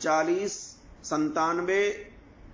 40, 97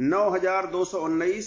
9219,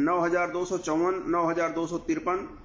9254, 9253,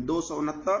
269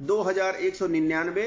2199,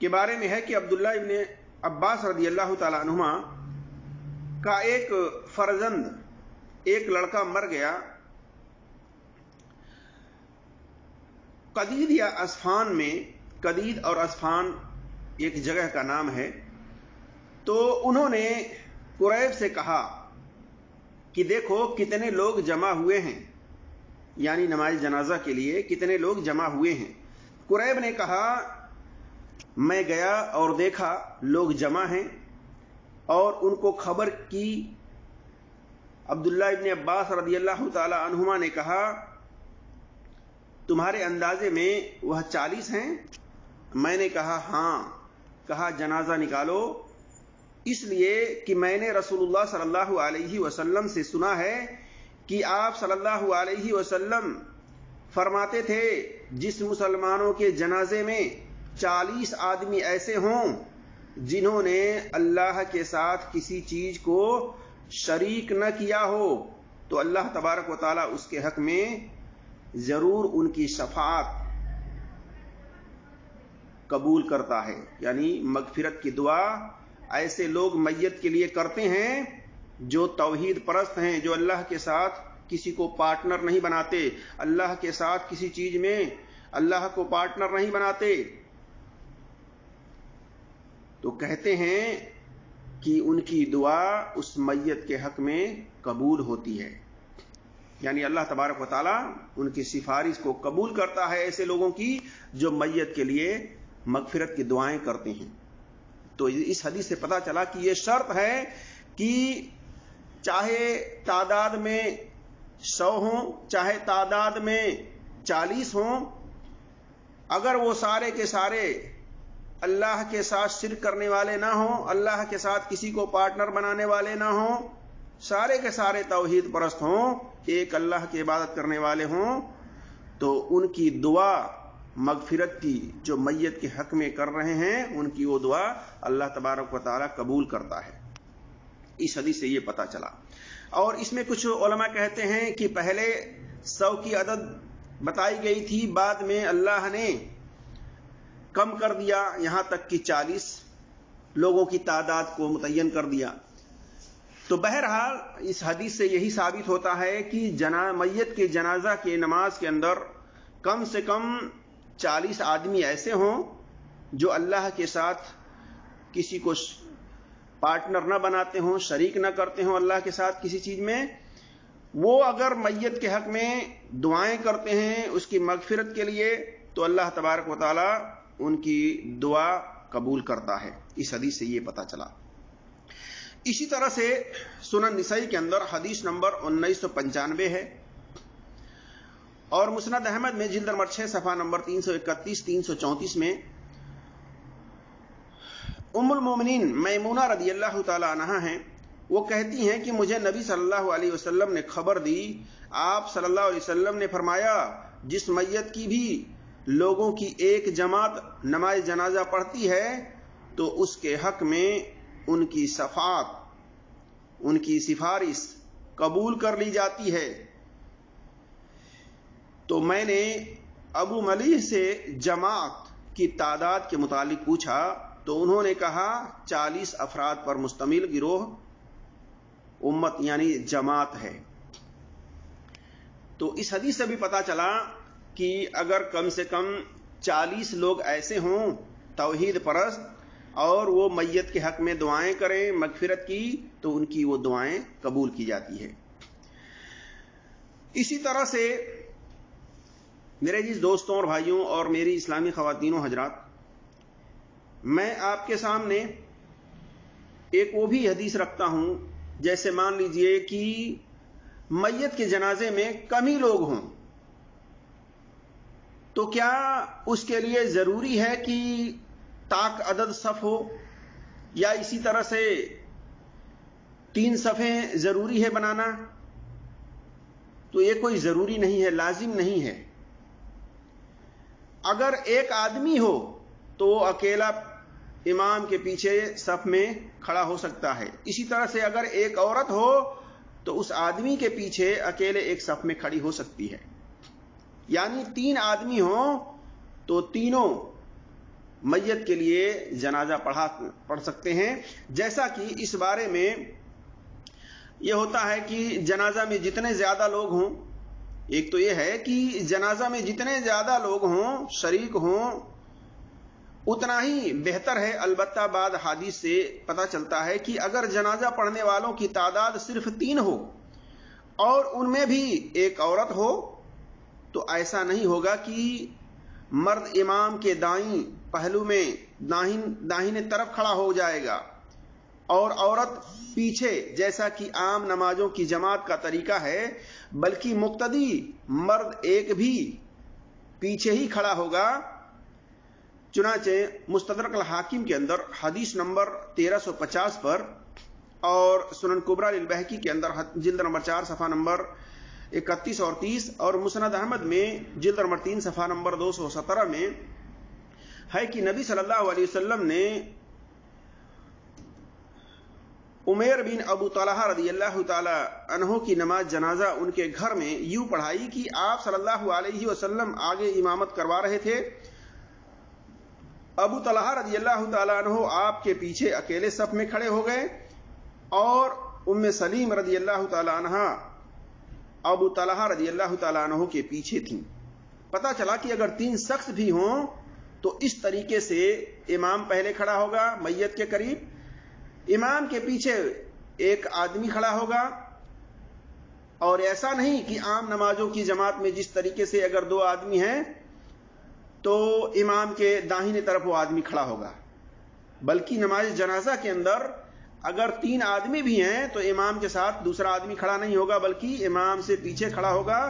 کے بارے میں ہے کہ عبداللہ ابن عباس رضی اللہ تعالی عنہما کا ایک فرزند، ایک لڑکا مر گیا قدید یا اسفان میں، قدید اور اسفان ایک جگہ کا نام ہے. تو انہوں نے قریب سے کہا کہ دیکھو کتنے لوگ جمع ہوئے ہیں، یعنی نماز جنازہ کے لیے کتنے لوگ جمع ہوئے ہیں. قریب نے کہا میں گیا اور دیکھا لوگ جمع ہیں، اور ان کو خبر کی. عبداللہ ابن عباس رضی اللہ تعالی عنہما نے کہا تمہارے اندازے میں وہ 40 ہیں؟ میں نے کہا ہاں. کہا جنازہ نکالو، اس لیے کہ میں نے رسول اللہ صلی اللہ علیہ وسلم سے سنا ہے کہ آپ صلی اللہ علیہ وسلم فرماتے تھے جس مسلمانوں کے جنازے میں 40 آدمی ایسے ہوں جنہوں نے اللہ کے ساتھ کسی چیز کو شریک نہ کیا ہو تو اللہ تبارک و تعالی اس کے حق میں ضرور ان کی شفاعت قبول کرتا ہے. یعنی مغفرت کی دعا ایسے لوگ میت کے لیے کرتے ہیں جو توحید پرست ہیں، جو اللہ کے ساتھ کسی کو پارٹنر نہیں بناتے، اللہ کے ساتھ کسی چیز میں اللہ کو پارٹنر نہیں بناتے. تو کہتے ہیں کہ ان کی دعا اس میت کے حق میں قبول ہوتی ہے. یعنی اللہ تبارک و تعالی ان کی سفارش کو قبول کرتا ہے ایسے لوگوں کی جو میت کے لیے مغفرت کی دعائیں کرتے ہیں. تو اس حدیث سے پتہ چلا کہ یہ شرط ہے کہ چاہے تعداد میں 100 ہوں، چاہے تعداد میں 40 ہوں، اگر وہ سارے کے سارے اللہ کے ساتھ شرک کرنے والے نہ ہوں، اللہ کے ساتھ کسی کو پارٹنر بنانے والے نہ ہوں، سارے کے سارے توحید پرست ہوں، ایک اللہ کی عبادت کرنے والے ہوں، تو ان کی دعا مغفرت کی جو میت کے حق میں کر رہے ہیں ان کی وہ دعا اللہ تبارک و تعالی قبول کرتا ہے. اس حدیث سے یہ پتہ چلا. اور اس میں کچھ علماء کہتے ہیں کہ پہلے 100 کی عدد بتائی گئی تھی، بعد میں اللہ نے کم کر دیا یہاں تک کہ 40 لوگوں کی تعداد کو متعین کر دیا. تو بہرحال اس حدیث سے یہی ثابت ہوتا ہے کہ میت کے جنازہ کے نماز کے اندر کم سے کم 40 آدمی ایسے ہوں جو اللہ کے ساتھ کسی کو پارٹنر نہ بناتے ہوں، شریک نہ کرتے ہوں اللہ کے ساتھ کسی چیز میں. وہ اگر میت کے حق میں دعائیں کرتے ہیں اس کی مغفرت کے لیے تو اللہ تبارک و تعالی ان کی دعا قبول کرتا ہے. اس حدیث سے یہ پتہ چلا. اسی طرح سے سنن نسائی کے اندر حدیث نمبر 1995 ہے، اور مسند احمد میں جلد نمبر 6 صفحہ نمبر 331 334 میں ام المومنین میمونہ رضی اللہ تعالی عنہا ہیں، وہ کہتی ہیں کہ مجھے نبی صلی اللہ علیہ وسلم نے خبر دی، آپ صلی اللہ علیہ وسلم نے فرمایا جس میت کی بھی لوگوں کی ایک جماعت نماز جنازہ پڑھتی ہے تو اس کے حق میں ان کی شفاعت، ان کی سفارش قبول کر لی جاتی ہے. تو میں نے ابو ملیح سے جماعت کی تعداد کے متعلق پوچھا تو انہوں نے کہا 40 افراد پر مشتمل گروہ امت یعنی جماعت ہے. تو اس حدیث سے بھی پتہ چلا کہ اگر کم سے کم 40 لوگ ایسے ہوں توحید پرست اور وہ میت کے حق میں دعائیں کریں مغفرت کی تو ان کی وہ دعائیں قبول کی جاتی ہے. اسی طرح سے میرے عزیز دوستوں اور بھائیوں اور میری اسلامی خواتین و حضرات، میں آپ کے سامنے ایک وہ بھی حدیث رکھتا ہوں، جیسے مان لیجئے کہ میت کے جنازے میں کم ہی لوگ ہوں تو کیا اس کے لیے ضروری ہے کہ تاک عدد صف ہو، یا اسی طرح سے 3 صفیں ضروری ہے بنانا؟ تو یہ کوئی ضروری نہیں ہے، لازم نہیں ہے. اگر ایک آدمی ہو تو وہ اکیلا امام کے پیچھے صف میں کھڑا ہو سکتا ہے. اسی طرح سے اگر ایک عورت ہو تو اس آدمی کے پیچھے اکیلے ایک صف میں کھڑی ہو سکتی ہے. یعنی 3 آدمی ہوں تو تینوں میت کے لیے جنازہ پڑھ سکتے ہیں، جیسا کہ اس بارے میں یہ ہوتا ہے کہ جنازہ میں جتنے زیادہ لوگ ہوں، ایک تو یہ ہے کہ جنازہ میں جتنے زیادہ لوگ ہوں، شریک ہوں، اتنا ہی بہتر ہے۔ البتہ بعد حدیث سے پتہ چلتا ہے کہ اگر جنازہ پڑھنے والوں کی تعداد صرف 3 ہو اور ان میں بھی ایک عورت ہو تو ایسا نہیں ہوگا کہ مرد امام کے دائیں پہلو میں داہنے طرف کھڑا ہو جائے گا اور عورت پیچھے، جیسا کہ عام نمازوں کی جماعت کا طریقہ ہے، بلکہ مقتدی مرد ایک بھی پیچھے ہی کھڑا ہوگا۔ چنانچہ مستدرک الحاکم کے اندر حدیث نمبر 1350 پر اور سنن کبریٰ للبیہقی کے اندر جلد نمبر 4 صفحہ نمبر 31 اور 30 اور مسند احمد میں جلد نمبر 3 صفحہ نمبر 217 میں ہے کہ نبی صلی اللہ علیہ وسلم نے عمیر بن ابو طلحہ رضی اللہ تعالی عنہ کی نماز جنازہ ان کے گھر میں یوں پڑھائی کہ آپ صلی اللہ علیہ وسلم آگے امامت کروا رہے تھے، ابو طلحہ رضی اللہ تعالی عنہ آپ کے پیچھے اکیلے صف میں کھڑے ہو گئے اور ام سلیم رضی اللہ تعالی عنہ ابو طلحہ رضی اللہ تعالی عنہ کے پیچھے تھیں۔ پتہ چلا کہ اگر 3 شخص بھی ہوں تو اس طریقے سے امام پہلے کھڑا ہوگا میت کے قریب، امام کے پیچھے ایک آدمی کھڑا ہوگا، اور ایسا نہیں کہ عام نمازوں کی جماعت میں جس طریقے سے اگر 2 آدمی ہیں تو امام کے داہنی طرف وہ آدمی کھڑا ہوگا، بلکہ نماز جنازہ کے اندر اگر 3 آدمی بھی ہیں تو امام کے ساتھ دوسرا آدمی کھڑا نہیں ہوگا، بلکہ امام سے پیچھے کھڑا ہوگا،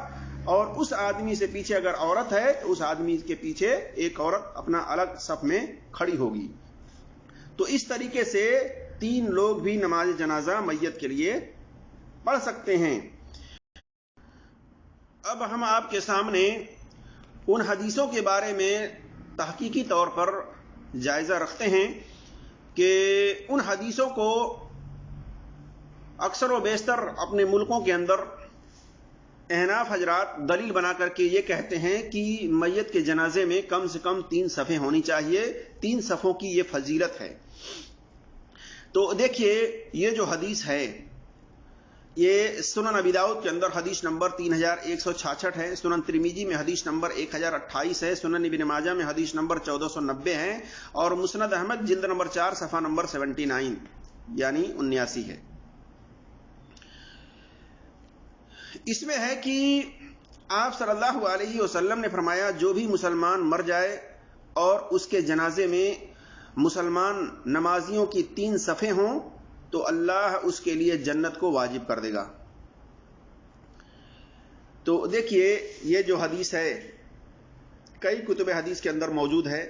اور اس آدمی سے پیچھے اگر عورت ہے تو اس آدمی کے پیچھے ایک عورت اپنا الگ صف میں کھڑی ہوگی۔ تو اس طریقے سے 3 لوگ بھی نماز جنازہ میت کے لیے پڑھ سکتے ہیں۔ اب ہم آپ کے سامنے ان حدیثوں کے بارے میں تحقیقی طور پر جائزہ رکھتے ہیں کہ ان حدیثوں کو اکثر و بیشتر اپنے ملکوں کے اندر احناف حضرات دلیل بنا کر کے یہ کہتے ہیں کہ میت کے جنازے میں کم سے کم 3 صفیں ہونی چاہیے، 3 صفوں کی یہ فضیلت ہے۔ تو دیکھیے یہ جو حدیث ہے یہ سنن ابی داؤد کے اندر حدیث نمبر 3166 ہے، سنن ترمذی میں حدیث نمبر 1028 ہے، سنن ابن ماجہ میں حدیث نمبر 1490 ہے، اور مسند احمد جلد نمبر 4 صفحہ نمبر 79 یعنی 79 ہے۔ اس میں ہے کہ آپ صلی اللہ علیہ وسلم نے فرمایا جو بھی مسلمان مر جائے اور اس کے جنازے میں مسلمان نمازیوں کی 3 صفیں ہوں تو اللہ اس کے لیے جنت کو واجب کر دے گا۔ تو دیکھیے یہ جو حدیث ہے کئی کتب حدیث کے اندر موجود ہے،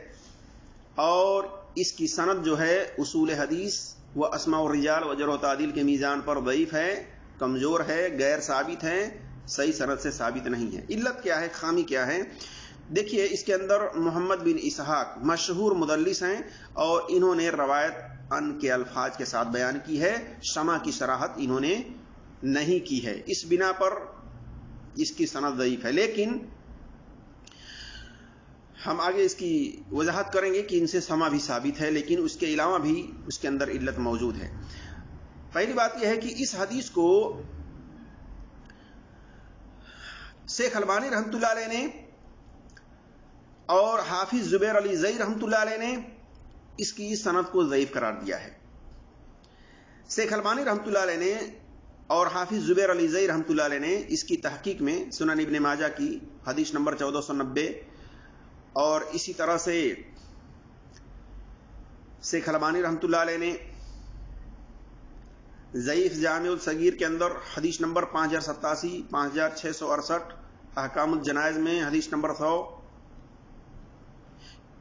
اور اس کی سند جو ہے اصول حدیث و اسماء الرجال و جرح و تعدیل کے میزان پر ضعیف ہے، کمزور ہے، غیر ثابت ہے، صحیح سند سے ثابت نہیں ہے۔ علت کیا ہے، خامی کیا ہے؟ دیکھیے اس کے اندر محمد بن اسحاق مشہور مدلس ہیں، اور انہوں نے روایت ان کے الفاظ کے ساتھ بیان کی ہے، سما کی صراحت انہوں نے نہیں کی ہے، اس بنا پر اس کی سند ضعیف ہے۔ لیکن ہم آگے اس کی وضاحت کریں گے کہ ان سے سما بھی ثابت ہے، لیکن اس کے علاوہ بھی اس کے اندر علت موجود ہے۔ پہلی بات یہ ہے کہ اس حدیث کو شیخ البانی رحمۃ اللہ علیہ نے اور حافظ زبیر علی زئی رحمۃ اللہ علیہ نے اس کی سند کو ضعیف قرار دیا ہے۔ شیخ البانی رحمۃ اللہ علیہ نے اور حافظ زبیر علی زئی رحمۃ اللہ علیہ نے اس کی تحقیق میں سنن ابن ماجہ کی حدیث نمبر 1490 اور اسی طرح سے شیخ البانی رحمۃ اللہ علیہ نے ضعیف جامع الصغیر کے اندر حدیث نمبر 5087 5668 احکام الجنائز میں حدیث نمبر 100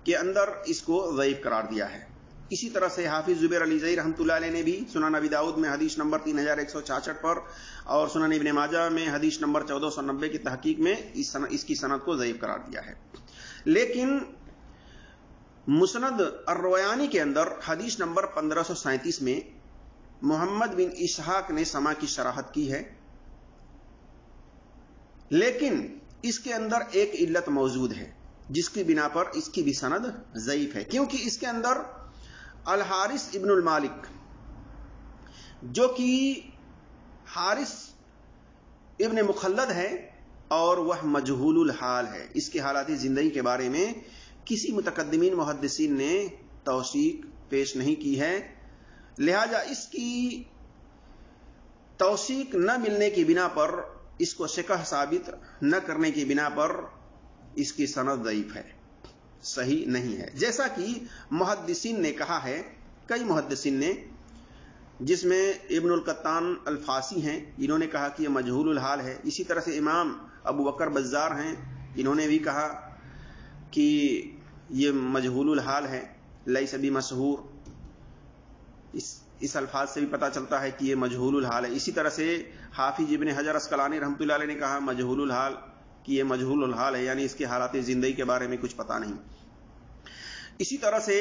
کے اندر اس کو ضعیف قرار دیا ہے۔ اسی طرح سے حافظ زبیر علی زئی رحمۃ اللہ علیہ نے بھی سنن ابی داؤد میں حدیث نمبر 3166 پر اور سنن ابن ماجہ میں حدیث نمبر 1490 کی تحقیق میں اس کی سند کو ضعیف قرار دیا ہے۔ لیکن مسند الرویانی کے اندر حدیث نمبر 1537 میں محمد بن اسحاق نے سما کی صراحت کی ہے، لیکن اس کے اندر ایک علت موجود ہے۔ جس کی بنا پر اس کی بھی سند ضعیف ہے، کیونکہ اس کے اندر الحارث ابن المالک جو کہ حارث ابن مخلد ہے اور وہ مجہول الحال ہے، اس کی حالات زندگی کے بارے میں کسی متقدمین محدثین نے توثیق پیش نہیں کی ہے، لہذا اس کی توثیق نہ ملنے کی بنا پر، اس کو ثقہ ثابت نہ کرنے کی بنا پر اس کی سند ضعیف ہے، صحیح نہیں ہے، جیسا کہ محدثین نے کہا ہے، کئی محدثین نے، جس میں ابن القطان الفاسی ہیں، انہوں نے کہا کہ یہ مجہول الحال ہے، اسی طرح سے امام ابو بکر بزار ہیں، انہوں نے بھی کہا کہ یہ مجہول الحال ہے، لیس بمشہور، اس الفاظ سے بھی پتہ چلتا ہے کہ یہ مجہول الحال ہے۔ اسی طرح سے حافظ ابن حجر عسقلانی رحمۃ اللہ علیہ نے کہا مجہول الحال، کہ یہ مجہول الحال ہے، یعنی اس کے حالات زندگی کے بارے میں کچھ پتہ نہیں۔ اسی طرح سے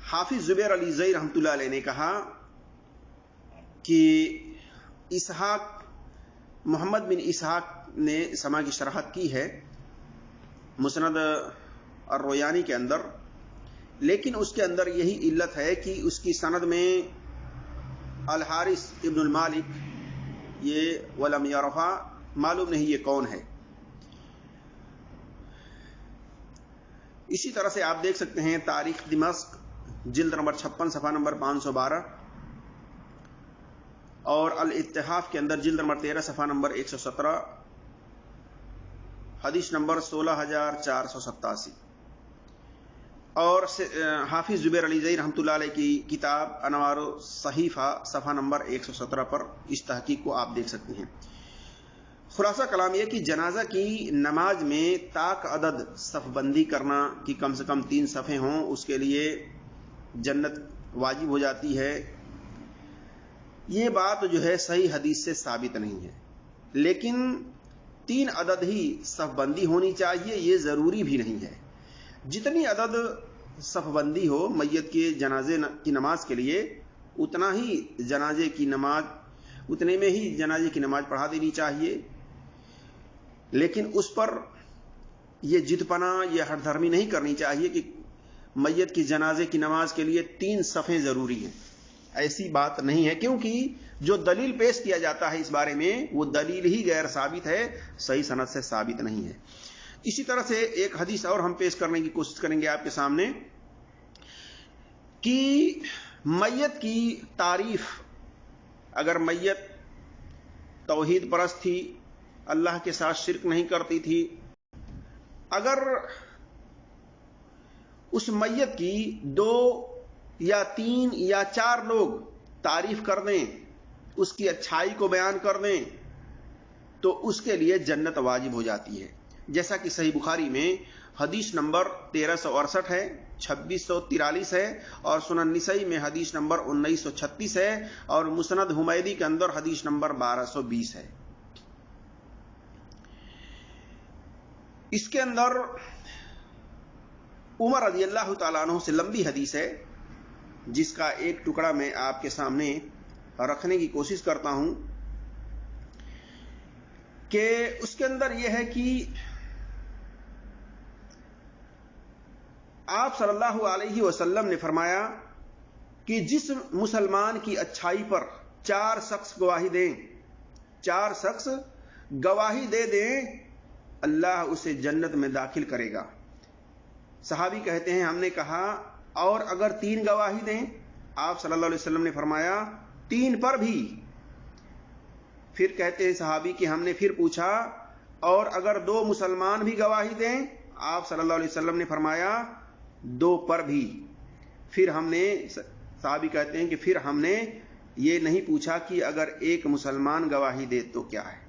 حافظ زبیر علی زئی رحمۃ اللہ علیہ نے کہا کہ اسحاق محمد بن اسحاق نے سما کی شرحت کی ہے مسند الرویانی کے اندر، لیکن اس کے اندر یہی علت ہے کہ اس کی سند میں الحارث ابن المالک یہ ولم یعرفا، معلوم نہیں یہ کون ہے۔ اسی طرح سے آپ دیکھ سکتے ہیں تاریخ دمشق جلد نمبر 56 صفحہ نمبر 512 اور الاتحاف کے اندر جلد نمبر 13 صفحہ نمبر 117، حدیث نمبر 16487، اور حافظ زبیر علی زئی رحمۃ اللہ علیہ کی کتاب انوار الصحیفہ صفحہ نمبر 117 پر اس تحقیق کو آپ دیکھ سکتے ہیں۔ خلاصہ کلام یہ کہ جنازہ کی نماز میں طاق عدد صف بندی کرنا کہ کم سے کم 3 صفیں ہوں، اس کے لیے جنت واجب ہو جاتی ہے، یہ بات جو ہے صحیح حدیث سے ثابت نہیں ہے، لیکن 3 عدد ہی صف بندی ہونی چاہیے یہ ضروری بھی نہیں ہے، جتنی عدد صف بندی ہو میت کے جنازے کی نماز کے لیے اتنا ہی جنازے کی نماز، اتنے میں ہی جنازے کی نماز پڑھا دینی چاہیے، لیکن اس پر یہ ضد پنا، یہ ہٹ دھرمی نہیں کرنی چاہیے کہ میت کی جنازے کی نماز کے لیے 3 صفیں ضروری ہیں، ایسی بات نہیں ہے، کیونکہ جو دلیل پیش کیا جاتا ہے اس بارے میں وہ دلیل ہی غیر ثابت ہے، صحیح سند سے ثابت نہیں ہے۔ اسی طرح سے ایک حدیث اور ہم پیش کرنے کی کوشش کریں گے آپ کے سامنے کہ میت کی تعریف، اگر میت توحید پرست تھی، اللہ کے ساتھ شرک نہیں کرتی تھی، اگر اس میت کی 2 یا 3 یا 4 لوگ تعریف کر دیں، اس کی اچھائی کو بیان کر دیں، تو اس کے لیے جنت واجب ہو جاتی ہے، جیسا کہ صحیح بخاری میں حدیث نمبر 1368 ہے، 2643 ہے، اور سنن نسائی میں حدیث نمبر 1936 ہے، اور مسند حمیدی کے اندر حدیث نمبر 1220 ہے۔ اس کے اندر عمر رضی اللہ تعالیٰ عنہ سے لمبی حدیث ہے، جس کا ایک ٹکڑا میں آپ کے سامنے رکھنے کی کوشش کرتا ہوں کہ اس کے اندر یہ ہے کہ آپ صلی اللہ علیہ وسلم نے فرمایا کہ جس مسلمان کی اچھائی پر 4 شخص گواہی دیں، 4 شخص گواہی دے دیں، اللہ اسے جنت میں داخل کرے گا۔ صحابی کہتے ہیں ہم نے کہا اور اگر 3 گواہی دیں؟ آپ صلی اللہ علیہ وسلم نے فرمایا 3 پر بھی۔ پھر کہتے ہیں صحابی کہ ہم نے پھر پوچھا اور اگر 2 مسلمان بھی گواہی دیں؟ آپ صلی اللہ علیہ وسلم نے فرمایا 2 پر بھی۔ پھر ہم نے، صحابی کہتے ہیں کہ پھر ہم نے یہ نہیں پوچھا کہ اگر 1 مسلمان گواہی دے تو کیا ہے۔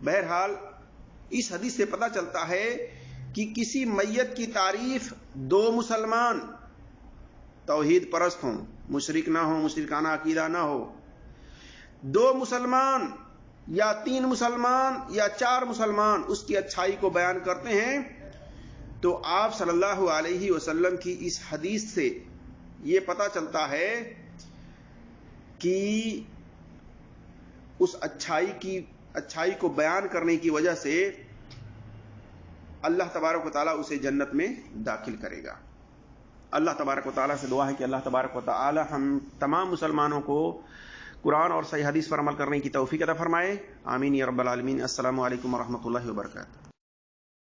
بہرحال اس حدیث سے پتہ چلتا ہے کہ کسی میت کی تعریف 2 مسلمان توحید پرست ہوں، مشرک نہ ہو، مشرکانہ عقیدہ نہ ہو، 2 مسلمان یا 3 مسلمان یا 4 مسلمان اس کی اچھائی کو بیان کرتے ہیں، تو آپ صلی اللہ علیہ وسلم کی اس حدیث سے یہ پتہ چلتا ہے کہ اس اچھائی کو بیان کرنے کی وجہ سے اللہ تبارک و تعالیٰ اسے جنت میں داخل کرے گا۔ اللہ تبارک و تعالیٰ سے دعا ہے کہ اللہ تبارک و تعالیٰ ہم تمام مسلمانوں کو قرآن اور صحیح حدیث پر عمل کرنے کی توفیق عطا فرمائے، آمین یا رب العالمین۔ السلام علیکم ورحمۃ اللہ وبرکاتہ۔